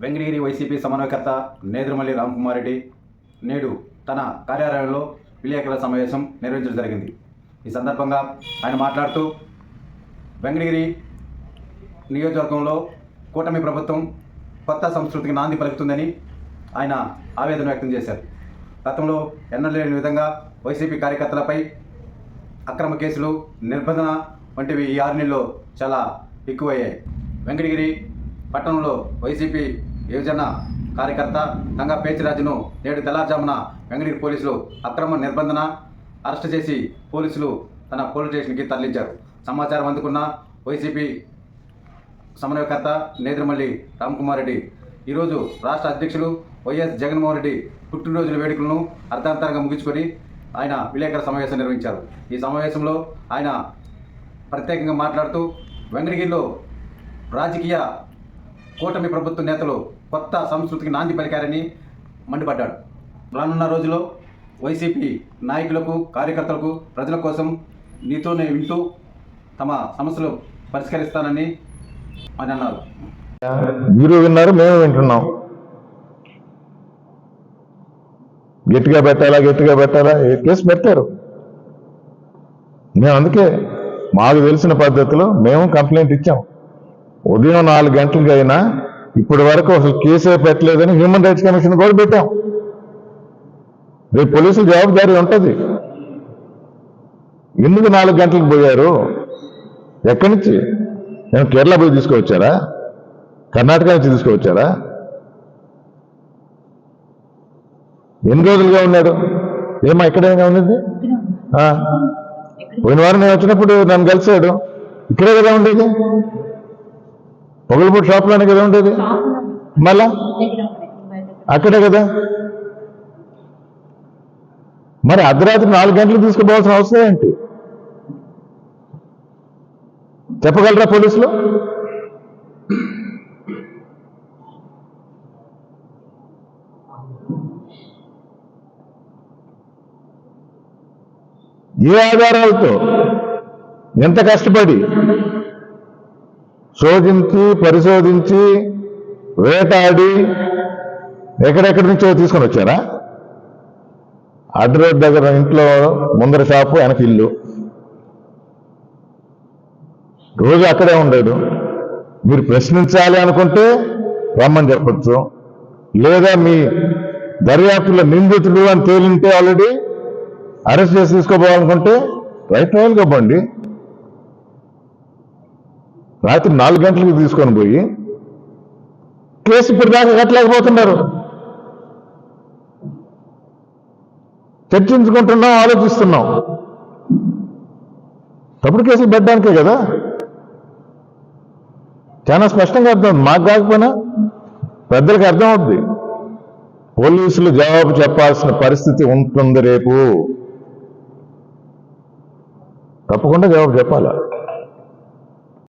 Venkatagiri YCP సమన్వయకర్త నేదురుమల్లి రామ్కుమార్ రెడ్డి నేడు తన కార్యాలయంలో విలేకరుల సమావేశం నిర్వహించడం జరిగింది. ఈ సందర్భంగా ఆయన మాట్లాడుతూ వెంకటగిరి నియోజకవర్గంలో కూటమి ప్రభుత్వం కొత్త సంస్కృతికి నాంది పలుకుతుందని ఆయన ఆవేదన వ్యక్తం చేశారు. గతంలో ఎన్నడూ లేని విధంగా వైసీపీ కార్యకర్తలపై అక్రమ కేసులు, నిర్బంధన వంటివి ఈ 6 నెలల్లో చాలా ఎక్కువయ్యాయి. వెంకటగిరి పట్టణంలో వైసీపీ యువజన కార్యకర్త తంగా పేచిరాజును నేడు తెల్లారుజామున వెంకటగిరి పోలీసులు అక్రమ నిర్బంధన అరెస్టు చేసి పోలీసులు తన పోలీస్ స్టేషన్కి తరలించారు. సమాచారం అందుకున్న వైసీపీ సమన్వయకర్త నేదురుమల్లి రామ్కుమార్ రెడ్డి ఈరోజు రాష్ట్ర అధ్యక్షులు వైఎస్ జగన్మోహన్ రెడ్డి పుట్టినరోజుల వేడుకలను అర్ధాంతరంగా ముగించుకొని ఆయన విలేకరుల సమావేశం నిర్వహించారు. ఈ సమావేశంలో ఆయన ప్రత్యేకంగా మాట్లాడుతూ వెంకటగిరిలో రాజకీయ కూటమి ప్రభుత్వ నేతలు కొత్త సంస్కృతికి నాంది పలికారని మండిపడ్డాడు. రానున్న రోజుల్లో వైసీపీ నాయకులకు, కార్యకర్తలకు ప్రజల కోసం నీతోనే వింటూ తమ సమస్యలు పరిష్కరిస్తానని ఆయన అన్నారు. మీరు విన్నారు, మేము వింటున్నాం. గట్టిగా పెట్టాలా కేసు పెట్టారు. మేము అందుకే మాకు తెలిసిన పద్ధతిలో మేము కంప్లైంట్ ఇచ్చాం. ఉదయం 4 గంటలకి అయినా ఇప్పటి వరకు అసలు కేసే పెట్టలేదని హ్యూమన్ రైట్స్ కమిషన్ కూడా పెట్టాం. రేపు పోలీసులు జవాబుదారీ ఉంటుంది. ఎందుకు 4 గంటలకు పోయారు? ఎక్కడి నుంచి? నేను కేరళ పోయి తీసుకువచ్చారా? కర్ణాటక నుంచి తీసుకువచ్చారా? ఎన్ని రోజులుగా ఉన్నాడు? ఏమో ఇక్కడేగా ఉన్నది. పోయిన వారం నేను వచ్చినప్పుడు నన్ను కలిసాడు. ఇక్కడే కదా ఉండేది, పొగలపూడి షాప్లోనే కదా ఉండేది. మళ్ళా అక్కడే కదా. మరి అర్ధరాత్రి 4 గంటలకు తీసుకుపోవాల్సిన అవసరం ఏంటి? చెప్పగలరా పోలీసులు? ఏ ఆధారాలతో, ఎంత కష్టపడి శోధించి, పరిశోధించి, వేటాడి ఎక్కడెక్కడి నుంచో తీసుకొని వచ్చారా? అడ్డు రోడ్ దగ్గర ఇంట్లో ముందర షాపు, వెనక ఇల్లు, రోజు అక్కడే ఉండేడు. మీరు ప్రశ్నించాలి అనుకుంటే రమ్మని చెప్పచ్చు, లేదా మీ దర్యాప్తులో నిందితుడు అని తేలింటే ఆల్రెడీ అరెస్ట్ చేసి తీసుకోపోవాలనుకుంటే రైట్ ట్రయల్గా పోండి. రాత్రి 4 గంటలకు తీసుకొని పోయి కేసు ఇప్పటిదాకా కట్టలేకపోతున్నారు. చర్చించుకుంటున్నాం, ఆలోచిస్తున్నాం. తప్పుడు కేసులు పెట్టడానికే కదా. చాలా స్పష్టంగా అర్థం, మాకు కాకపోయినా పెద్దలకు అర్థం అవుద్ది. పోలీసులు జవాబు చెప్పాల్సిన పరిస్థితి ఉంటుంది రేపు. తప్పకుండా జవాబు చెప్పాలా.